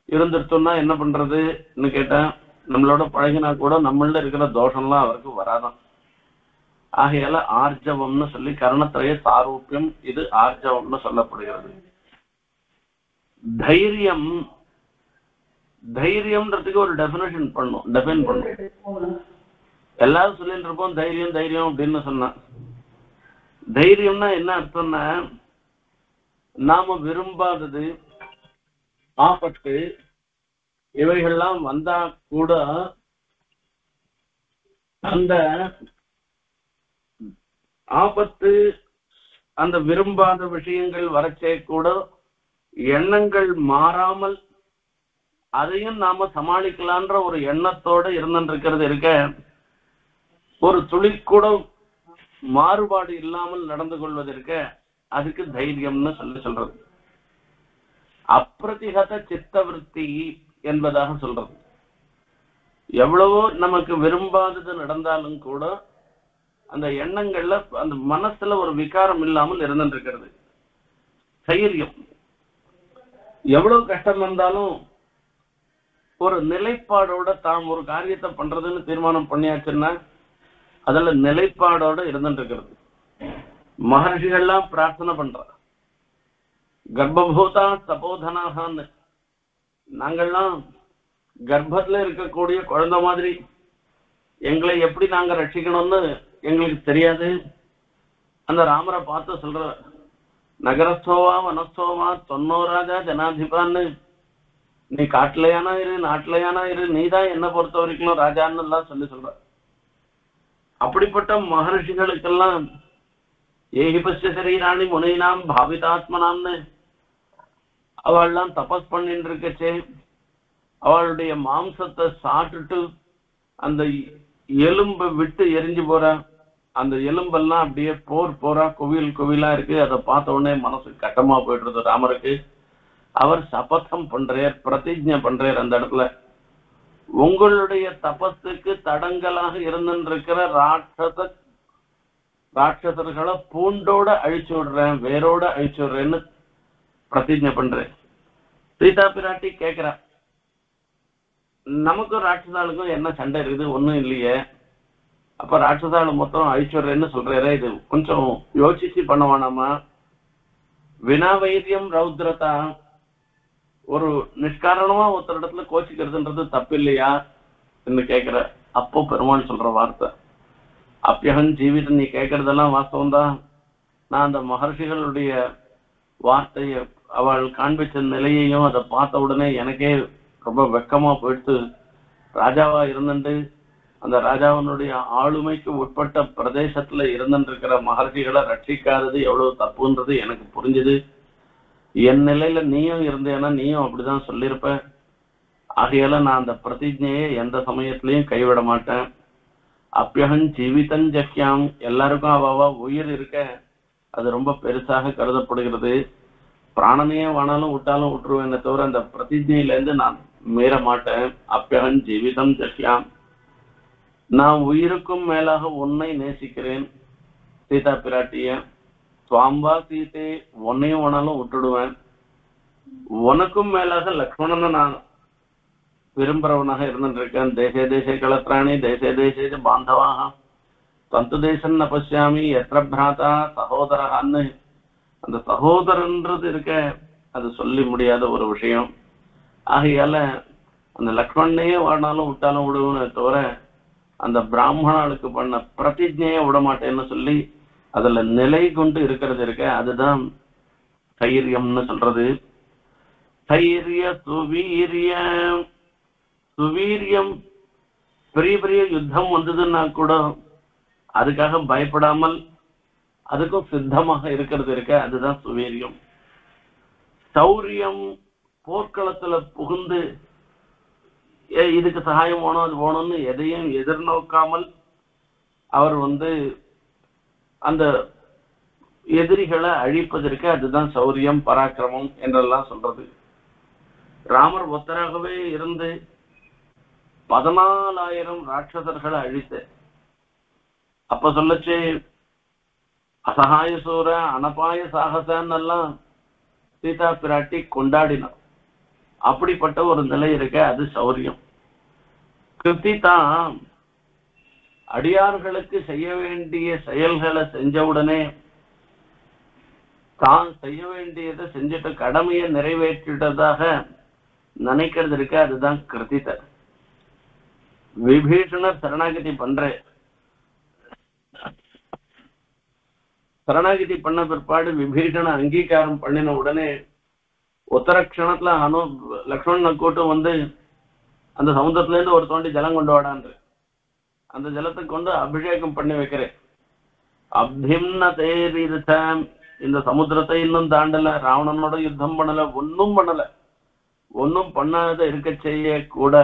இருந்துட்டோம்னா என்ன பண்றதுன்னு கேட்டா, நம்மளோட பழகினா கூட நம்மள்ட இருக்கிற தோஷம்லாம் அவருக்கு வராதான். ஆகையால ஆர்ஜவம்னு சொல்லி கர்ணத்திரைய சாரூபியம், இது ஆர்ஜவம்னு சொல்லப்படுகிறது. தைரியம், தைரியம்ன்றதுக்கு ஒரு டெபினேஷன் பண்ணும், டெஃபைன் பண்ணும். எல்லாரும் சொல்லிட்டு இருப்போம் தைரியம் தைரியம் அப்படின்னு சொன்னா, தைரியம்னா என்ன அர்த்தம்னா, நாம விரும்பாதது ஆபத்து இவைகள்லாம் வந்தா கூட அந்த ஆபத்து, அந்த விரும்பாத விஷயங்கள் வரச்சே கூட எண்ணங்கள் மாறாமல் அதையும் நாம சமாளிக்கலான்ற ஒரு எண்ணத்தோட இருந்துருக்கிறது இருக்க, ஒரு துளி கூட மாறுபாடு இல்லாமல் நடந்து கொள்வதற்க அதுக்கு தைரியம்னு சொல்றது. அப்பிரதிகத சித்தவருத்தி என்பதாக சொல்றது. எவ்வளவோ நமக்கு விரும்பாதது நடந்தாலும் கூட அந்த எண்ணங்கள்ல அந்த மனசுல ஒரு விகாரம் இல்லாமல் இருந்துருக்கிறது தைரியம். எவ்வளவு கஷ்டம் வந்தாலும் ஒரு நிலைப்பாடோட தாம் ஒரு காரியத்தை பண்றதுன்னு தீர்மானம் பண்ணியாச்சுன்னா அதுல நிலைப்பாடோட இருந்துருக்கிறது. மகர்ஷிகள்லாம் பிரார்த்தனை பண்ற, கர்ப்பபூதா தபோதனாகான்னு, நாங்கள்லாம் கர்ப்பத்துல இருக்கக்கூடிய குழந்தை மாதிரி எங்களை எப்படி நாங்க ரட்சிக்கணும்னு எங்களுக்கு தெரியாது. அந்த ராமரை பார்த்து சொல்ற, நகரஸ்தோவா வனஸ்தோவா தொன்னோராஜா ஜனாதிபான்னு, நீ காட்டுலையானா இரு நாட்டுலையானா இரு, நீதான் என்ன பொறுத்த வரைக்கும் ராஜான்னு எல்லாம் சொல்ற. அப்படிப்பட்ட மகர்ஷிகளுக்கெல்லாம் ஏகிபஸ்ய சரீராணி முனைனாம் பாவிதாத்மனாம்னு அவள்லாம் தபஸ் பண்ணிட்டு இருக்கச்சே, அவளுடைய மாம்சத்தை சாப்பிட்டுட்டு அந்த எலும்பை விட்டு எரிஞ்சு போற, அந்த எலும்பெல்லாம் அப்படியே போரா கோவில் கோவிலா இருக்கு. அதை பார்த்த உடனே மனசு கட்டமா போயிடுறது ராமருக்கு. அவர் சபதம் பண்றார், பிரதிஜை பண்றார் அந்த இடத்துல, உங்களுடைய தபஸுக்கு தடங்கலாக இருந்திருக்கிற ராட்சசர்களை பூண்டோட அழிச்சு விடுறேன், வேரோட அழிச்சு விடுறேன்னு பிரதிஜை பண்றேன். சீதா பிராட்டி கேட்கிற, நமக்கும் ராட்சசாளுக்கும் என்ன சண்டை இருக்குது, ஒண்ணும் இல்லையே, அப்ப ராட்சசாளு மொத்தம் அழிச்சுடுறேன்னு சொல்றாரு, இது கொஞ்சம் யோசிச்சு பண்ண வேணாமா? வினாவைரியம் ரௌத்ரதா, ஒரு நிஷ்காரணமா ஒருத்தர் இடத்துல கோச்சிக்கிறதுன்றது தப்பு இல்லையா என்று கேட்கிற. அப்போ பெருமாள் சொல்ற வார்த்தை, அப்பியகன் ஜீவிதம், நீ கேட்கறதெல்லாம் வாஸ்தவம் தான். நான் அந்த மகர்ஷிகளுடைய வார்த்தைய அவள் காண்பிச்ச நிலையையும் அதை பார்த்த உடனே எனக்கே ரொம்ப வெக்கமா போயிட்டு, ராஜாவா இருந்துட்டு அந்த ராஜாவினுடைய ஆளுமைக்கு உட்பட்ட பிரதேசத்துல இருந்துருக்கிற மகர்ஷிகளை ரட்சிக்காதது எவ்வளவு தப்புன்றது எனக்கு புரிஞ்சுது. என் நிலையில நீயும் இருந்தேன்னா நீயும் அப்படிதான் சொல்லியிருப்ப. ஆகையால நான் அந்த பிரதிஜையை எந்த சமயத்திலையும் கைவிட மாட்டேன். அப்பியகன் ஜீவிதன் ஜக்கியாம், எல்லாருக்கும் அவாவா உயிர் இருக்க அது ரொம்ப பெருசாக கருதப்படுகிறது. பிராணனையே வானாலும் விட்டாலும் விட்டுருவேன் தவிர அந்த பிரதிஜையில இருந்து நான் மீற மாட்டேன். அப்பியகன் ஜீவிதம் ஜக்கியாம், நான் உயிருக்கும் மேலாக உன்னை நேசிக்கிறேன் சீதா பிராட்டிய. சுவாம்பா சீதே, உன்னையும் வேணாலும் விட்டுடுவேன். உனக்கும் மேலாக லக்ஷ்மணனை நான் விரும்புறவனாக இருந்துருக்கேன். தேசே தேசே களத்ராணி தேசே தேசே பாந்தவாக தந்து தேசம் நபஸ்யாமி எத்திர பிராதா சகோதரகான்னு, அந்த சகோதரன்றது இருக்க அது சொல்லி முடியாத ஒரு விஷயம். ஆகையால அந்த லக்ஷ்மணையே வாடினாலும் விட்டாலும் விடுவேன்னு தவிர அந்த பிராமணனுக்கு பண்ண பிரதிஜையை விட மாட்டேன்னு சொல்லி அதுல நிலை கொண்டு இருக்கிறது இருக்க, அதுதான் தைரியம்னு சொல்றது. தைரிய சுவீரியம், சுவீரியம் பெரிய பெரிய யுத்தம் வந்ததுன்னா கூட அதுக்காக பயப்படாமல் அதுக்கும் சித்தமாக இருக்கிறது இருக்க, அதுதான் சுவீரியம். சௌரியம் போர்க்களத்துல புகுந்து இதுக்கு சகாயம் வேணும் அது வேணும்னு எதையும் எதிர்நோக்காமல் அவர் அந்த எதிரிகளை அழிப்பதற்கு அதுதான் சௌரியம் பராக்கிரமம் என்றெல்லாம் சொல்றது. ராமர் ஒத்தராகவே இருந்து 14,000 ராட்சசர்களை அழித்த அப்ப சொல்லச்சு அசகாய சூர அனபாய சாகசன்னு எல்லாம் சீதா பிராட்டி கொண்டாடினார். அப்படிப்பட்ட ஒரு நிலை இருக்க அது சௌரியம். கிருத்தி தான் அடியார்களுக்கு செய்ய வேண்டிய செயல்களை செஞ்சவுடனே தான் செய்ய வேண்டியதை செஞ்சுட்டு கடமையை நிறைவேற்றிட்டதாக நினைக்கிறது இருக்க அதுதான் கிருத்தித. விபீஷணர் சரணாகதி பண்ற சரணாகதி பண்ண பிற்பாடு விபீஷண அங்கீகாரம் பண்ணின உடனே உத்தரக்ஷணத்துல லக்ஷ்மணனை கூட்டம் அந்த சமுத்திரத்துல இருந்து ஒரு தோண்டி ஜலம் கொண்டு வாடான்று அந்த ஜலத்தை கொண்டு அபிஷேகம் பண்ணி வைக்கிறேன். அபிம்ன தேரிதம் இந்த சமுத்திரத்தை இன்னும் தாண்டல, ராவணனோட யுத்தம் பண்ணல, ஒன்னும் பண்ணாத இருக்க செய்ய கூட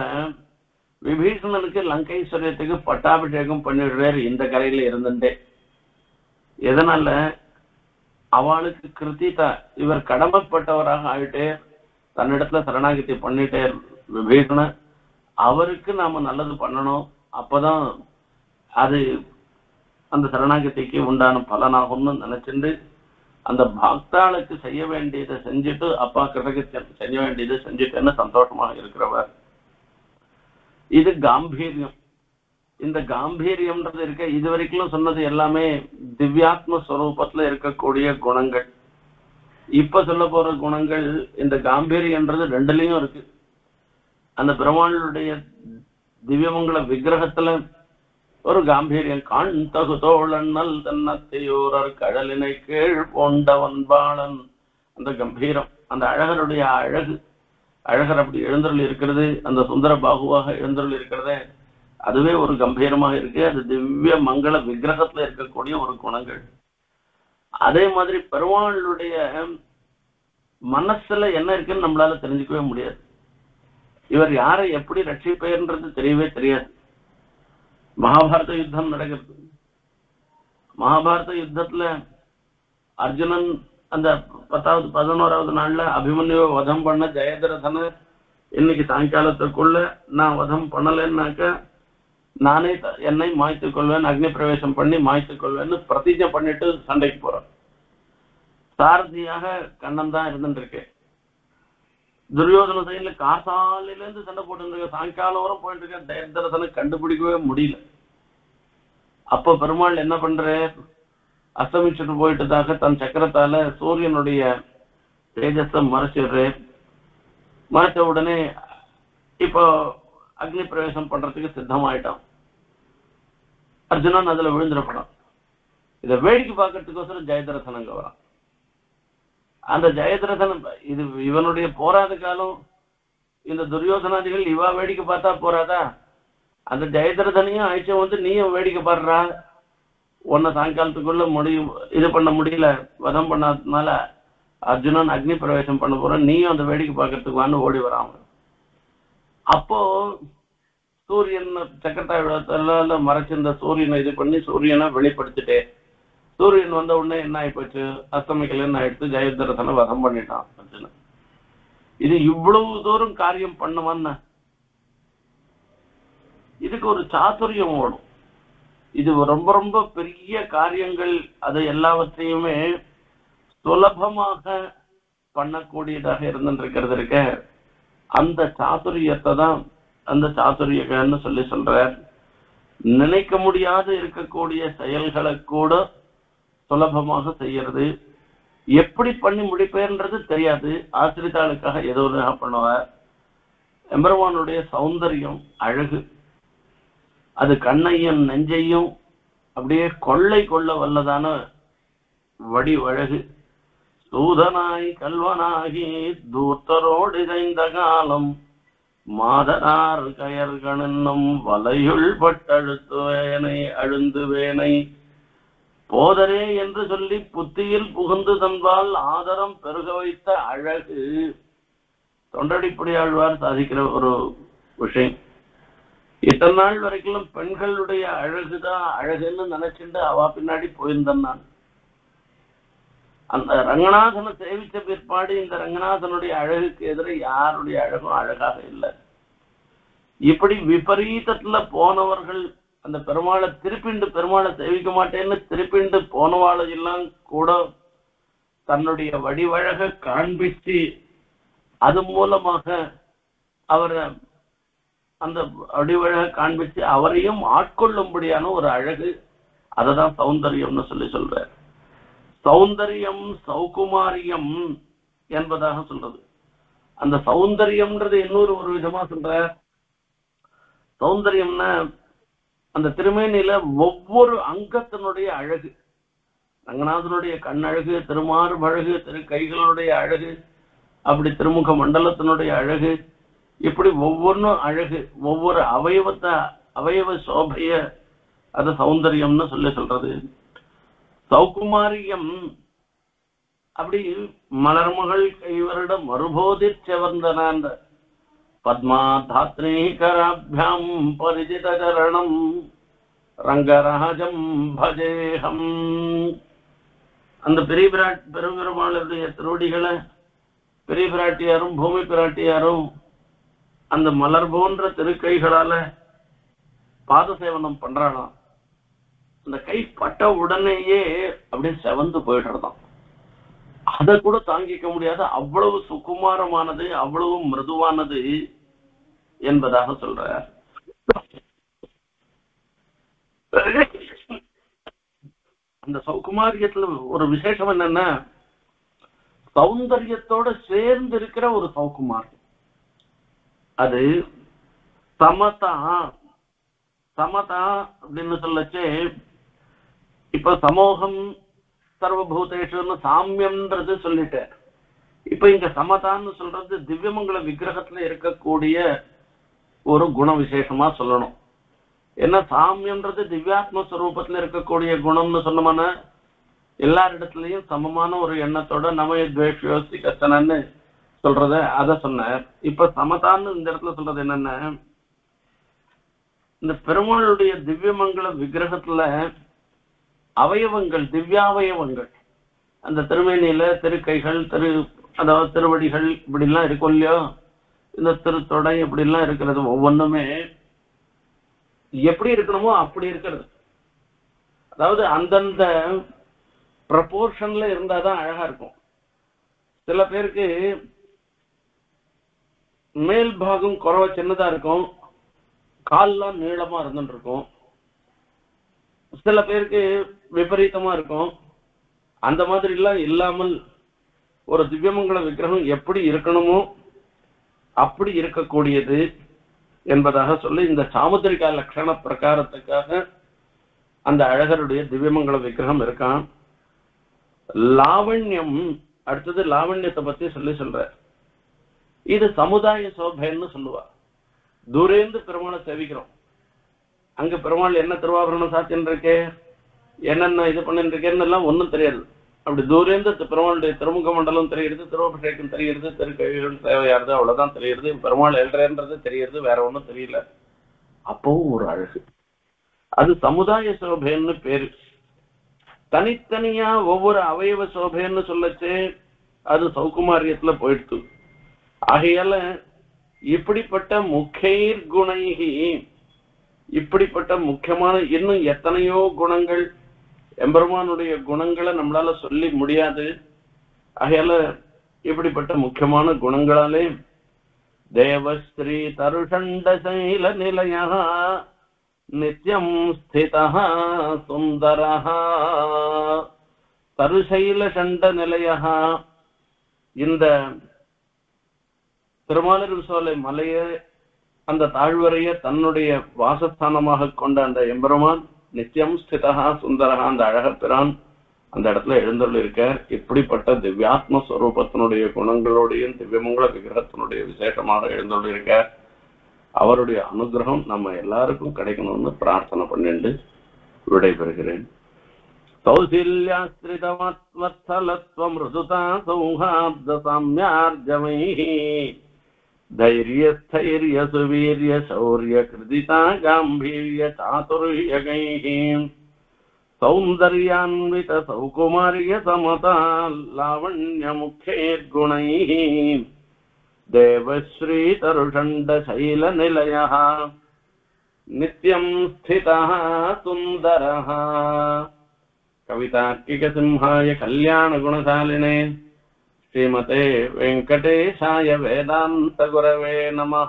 விபீஷணனுக்கு லங்கைஸ்வரியத்துக்கு பட்டாபிஷேகம் பண்ணிடுறாரு இந்த கரையில இருந்துட்டே. எதனால அவளுக்கு கிருத்திதா இவர் கடமைப்பட்டவராக ஆயிட்டே தன்னிடத்துல சரணாகதி பண்ணிட்டே விபீஷண அவருக்கு நாம நல்லது பண்ணணும். அப்பதான் அது அந்த சரணாகதிக்கு உண்டான பலனாகும்னு நினைச்சுட்டு அந்த பக்தாளுக்கு செய்ய வேண்டியதை செஞ்சுட்டு அப்பா கிட்ட செய்ய வேண்டியதை செஞ்சுட்டேன்னு சந்தோஷமாக இருக்கிறவர். இது காம்பீரியம். இந்த காம்பீரியம்ன்றது இருக்க இதுவரைக்கும் சொன்னது எல்லாமே திவ்யாத்ம ஸ்வரூபத்துல இருக்கக்கூடிய குணங்கள். இப்ப சொல்ல போற குணங்கள் இந்த காம்பீரியம்ன்றது ரெண்டுலயும் இருக்கு. அந்த பெருமாளுடைய திவ்யமங்கல விக்கிரகத்துல ஒரு காம்பீரியம். காண் தகுதோழன்னல் தன்னத்தையோரர் கடலினை கீழ் போண்டவன் பாலன். அந்த கம்பீரம், அந்த அழகருடைய அழகர் அப்படி எழுந்தருள் இருக்கிறது, அந்த சுந்தர பாகுவாக எழுந்தருள் இருக்கிறத அதுவே ஒரு கம்பீரமாக இருக்கு. அது திவ்ய மங்கள விக்கிரகத்துல இருக்கக்கூடிய ஒரு குணங்கள். அதே மாதிரி பெருமாளுடைய மனசுல என்ன இருக்குன்னு நம்மளால தெரிஞ்சுக்கவே முடியாது. இவர் யாரை எப்படி ரட்சிப்பேர்ன்றது தெரியவே தெரியாது. மகாபாரத யுத்தம் நடக்கிறது. மகாபாரத யுத்தத்துல அர்ஜுனன் அந்த 11வது நாள்ல அபிமன்யுவை வதம் பண்ண ஜெயதிரதனை இன்னைக்கு சாயங்காலத்துக்குள்ள நான் வதம் பண்ணலன்னாக்க நானே என்னை மாய்த்துக் கொள்வேன், அக்னி பிரவேசம் பண்ணி மாய்த்துக் கொள்வேன்னு பிரதிஜை பண்ணிட்டு சண்டைக்கு போறேன். சாரதியாக கண்ணன் தான் இருந்துட்டு இருக்கேன். துரியோதன சைன்ல காசாலையில இருந்து சண்டை போட்டு இருக்க, சாயங்காலம் வரும் போயிட்டு இருக்க, ஜெயதிரதனை கண்டுபிடிக்கவே முடியல. அப்ப பெருமாள் என்ன பண்ற, அஸ்தமிச்சுட்டு போயிட்டதாக தன் சக்கரத்தால சூரியனுடைய தேஜஸை மறைச்சிடுறேன். மறைச்ச உடனே இப்போ அக்னி பிரவேசம் பண்றதுக்கு சித்தமாயிட்டான். அர்ஜுனன் அதுல விழுந்துடப்படும். இதை வேடிக்கை பார்க்கறதுக்கோசரம் ஜெயதிரதன் அங்க வரான். அந்த ஜெயதிரதன் இது இவனுடைய போராத காலம். இந்த துரியோதனாதிகள் இவா வேடிக்கை பார்த்தா போறாதா, அந்த ஜெயதிரதனையும் ஆயிடுச்சு நீயும் வேடிக்கை பாடுறா, உன்னை சாயங்காலத்துக்குள்ள முடியும் இது பண்ண முடியல, வதம் பண்ணாததுனால அர்ஜுனன் அக்னி பிரவேசம் பண்ண போற, நீயும் அந்த வேடிக்கை பார்க்கறதுக்கு வான்னு ஓடி வராம. அப்போ சூரியன் சக்கரத்தாழ மறைச்சிருந்த சூரியனை இது பண்ணி சூரியனை வெளிப்படுத்திட்டே, சூரியன் வந்த உடனே என்ன ஆயிப்போச்சு, அஸ்தமிக்கலன்னு ஆயிடுத்து, ஜெயதிரதனை வதம் பண்ணிட்டான் அர்ஜுனன். இது இவ்வளவு தூரம் காரியம் பண்ணுவான்னு இதுக்கு ஒரு சாதுரியம் ஓடும். இது ரொம்ப ரொம்ப பெரிய காரியங்கள், அது எல்லாவற்றையுமே சுலபமாக பண்ணக்கூடியதாக இருந்துருக்கிறது இருக்க. அந்த சாதுரியத்தை தான் அந்த சாதுரியன்னு சொல்றார். நினைக்க முடியாது இருக்கக்கூடிய செயல்களை கூட சுலபமாக செய்யறது. எப்படி பண்ணி முடிப்பேன்றது தெரியாது, ஆசிரித்தாளுக்காக ஏதோ ஒன்று பண்ணுவார். எம்பெருமானுடைய சௌந்தரியம் அழகு, அது கண்ணையும் நெஞ்சையும் அப்படியே கொள்ளை கொள்ள வல்லதான வடிவழகு. சூதனாய் கல்வனாகி தூர்த்தரோடு இணைந்த காலம் மாதனார் கயர்களும் வலையுள் பட்டழுத்துவேனை அழுந்துவேனை போதரே என்று சொல்லி புத்தியில் புகுந்து தன்பால் ஆதரம் பெருக வைத்த அழகு. தொண்டடிப்படி ஆழ்வார் சாதிக்கிற ஒரு விஷயம். இத்தனை நாள் வரைக்கும் பெண்களுடைய அழகுதான் அழகுன்னு நினைச்சுட்டு அவ பின்னாடி போயிருந்தேன் நான். அந்த ரங்கநாதனை சேவிச்ச பிற்பாடு இந்த ரங்கநாதனுடைய அழகுக்கு எதிர யாருடைய அழகும் அழகாக இல்லை. இப்படி விபரீதத்துல போனவர்கள் அந்த பெருமாளை திருப்பிண்டு பெருமாளை சேவிக்க மாட்டேன்னு திருப்பிண்டு போனவாளை எல்லாம் கூட தன்னுடைய வடிவழக காண்பிச்சு அது மூலமாக அவரை அந்த வடிவழக காண்பிச்சு அவரையும் ஆட்கொள்ளும்படியான ஒரு அழகு, அததான் சௌந்தரியம்னு சொல்ற. சௌந்தரியம் சௌகுமாரியம் என்பதாக சொல்றது. அந்த சௌந்தரியம்ன்றது இன்னொரு ஒரு விதமா சொல்ற. சௌந்தரியம்னா அந்த திருமேனியில ஒவ்வொரு அங்கத்தினுடைய அழகு, ரங்கநாதனுடைய கண்ணழகு, திருமார்பழகு, திரு கைகளுடைய அழகு, அப்படி திருமுக மண்டலத்தினுடைய அழகு, இப்படி ஒவ்வொன்றும் அழகு, ஒவ்வொரு அவயவ சோபைய அது சௌந்தரியம்னு சொல்றது. சௌகுமாரியம் அப்படி மலர்மகள் கைவரிட மறுபோதிற் செவந்தன பத்மா தாத்ரீகராபியாம் பரிஜித சரணம் ரங்கராஜம் பஜேகம். அந்த பெருமாளுடைய திருவடிகளை பெரிய பிராட்டியாரும் பூமி பிராட்டியாரும் அந்த மலர் போன்ற திருக்கைகளால பாத சேவனம் பண்றாளாம். அந்த கை பட்ட உடனேயே அப்படியே செவந்து போயிடுறதாம். அதை கூட தாங்கிக்க முடியாத அவ்வளவு சுகுமாரமானது, அவ்வளவு மிருதுவானது என்பதாக சொல்றார். அந்த சௌகுமாரியத்துல ஒரு விசேஷம் என்னன்னா, சௌந்தரியத்தோட சேர்ந்து இருக்கிற ஒரு சௌகுமார். அது சமதா. சமதா அப்படின்னு சொல்லச்சு, இப்ப சமூகம் சர்வபூதேஷன்னு சாமியம்ன்றது சொல்லிட்டேன். இப்ப இங்க சமதான்னு சொல்றது திவ்யமங்கல விக்கிரகத்துல இருக்கக்கூடிய ஒரு குண விசேஷமா சொல்லணும். ஏன்னா சாமியம்ன்றது திவ்யாத்ம ஸ்வரூபத்துல இருக்கக்கூடிய குணம்னு சொன்னோம்னா எல்லாரிடத்துலயும் சமமான ஒரு எண்ணத்தோட நமய துவேஷயோசி கத்தனன்னு சொல்றத அத சொன்னார். இப்ப சமதான்னு இந்த இடத்துல சொல்றது என்னன்னா, இந்த பெருமாளுடைய திவ்யமங்கல விக்கிரகத்துல அவயவங்கள், திவ்யாவயவங்கள், அந்த திருமேனியில திருக்கைகள், அதாவது திருவடிகள் இப்படி எல்லாம் இருக்கும் இல்லையோ, இந்த திருத்தொடை இப்படி எல்லாம் இருக்கிறது ஒவ்வொன்றுமே எப்படி இருக்கணுமோ அப்படி இருக்கிறது. அதாவது அந்தந்த ப்ரப்போர்ஷன்ல இருந்தாதான் அழகா இருக்கும். சில பேருக்கு மேல் பாகம் குறைவ சின்னதா இருக்கும், கால்லாம் நீளமா இருந்துட்டு இருக்கும். சில பேருக்கு விபரீதமா இருக்கும். அந்த மாதிரி எல்லாம் இல்லாமல் ஒரு திவ்யமங்கல விக்கிரகம் எப்படி இருக்கணுமோ அப்படி இருக்கக்கூடியது என்பதாக சொல்லி இந்த சாமுத்திரிகா லட்சண பிரகாரத்துக்காக அந்த அழகருடைய திவ்யமங்கல விக்கிரகம் இருக்கான். லாவண்யம், அடுத்தது லாவண்யத்தை பத்தி சொல்ற. இது சமுதாய சோபைன்னு சொல்லுவா. தூரேந்து பெருமாளை சேவிக்கிறோம். அங்க பெருமாள் என்ன திருவாபரணம் சாத்தின்னு இருக்கே, என்னென்ன இது பண்ணிட்டு இருக்கேன்னு எல்லாம் ஒன்றும் தெரியாது. அப்படி தூரேந்து பெருமாளுடைய திருமுக மண்டலம் தெரியுது, திருவபிஷேகம் தெரியுது, திருக்கைகள் தேவையாருது, அவ்வளவுதான் தெரியுது. பெருமாள் எழுறன்றது தெரியுது, வேற ஒன்றும் தெரியல. அப்பவும் ஒரு அழகு. அது சமுதாய சோபைன்னு பேரு. தனித்தனியா ஒவ்வொரு அவயவ சோபைன்னு சொல்லச்சு அது சௌகுமாரியத்துல போயிடுத்து. ஆகையால இப்படிப்பட்ட முக்கைர் குணைகி, இப்படிப்பட்ட முக்கியமான இன்னும் எத்தனையோ குணங்கள், எம்பெருமானுடைய குணங்களை நம்மளால சொல்லி முடியாது. ஆகையால இப்படிப்பட்ட முக்கியமான குணங்களாலே தேவஸ்ரீ தருஷண்ட சைல நிலையா நித்யம் ஸ்திதா சுந்தரஹா தருசைல சண்ட நிலையா, இந்த திருமாலிருஞ்சோலை சோலை மலையை, அந்த தாழ்வரைய தன்னுடைய வாசஸ்தானமாக கொண்ட அந்த எம்பெருமான் நித்தியம் ஸ்திதா சுந்தரகா, அந்த அழகப்பிரான் அந்த இடத்துல எழுந்தருள் இருக்கார். இப்படிப்பட்ட திவ்யாத்ம ஸ்வரூபத்தினுடைய குணங்களோடையும் திவ்யமங்கல விக்கிரகத்தினுடைய விசேஷமாக எழுந்தருள் இருக்கார். அவருடைய அனுகிரகம் நம்ம எல்லாருக்கும் கிடைக்கணும்னு பிரார்த்தனை பண்ணிட்டு விடைபெறுகிறேன். கௌசல்யாஸ்திரிதவத்வத்சலத்வ மிருதுதா சௌஹாப்த சாம்யார்ஜமைஹி धैर्यस्थैर्य सुवीर्य शौर्य कृदिता गांभीर्य चातुर्यगैः सौंदर्यान्वित सौकुमार्य समता लावण्य मुख्यैर्गुणैः देवश्री तरुषण्ड शैल निलयः नित्यं स्थितः सुंदरः। कवितार्किक सिंहाय कल्याण गुणशालिने श्रीमते वेंकटेशाय वेदांत गुरवे नमः।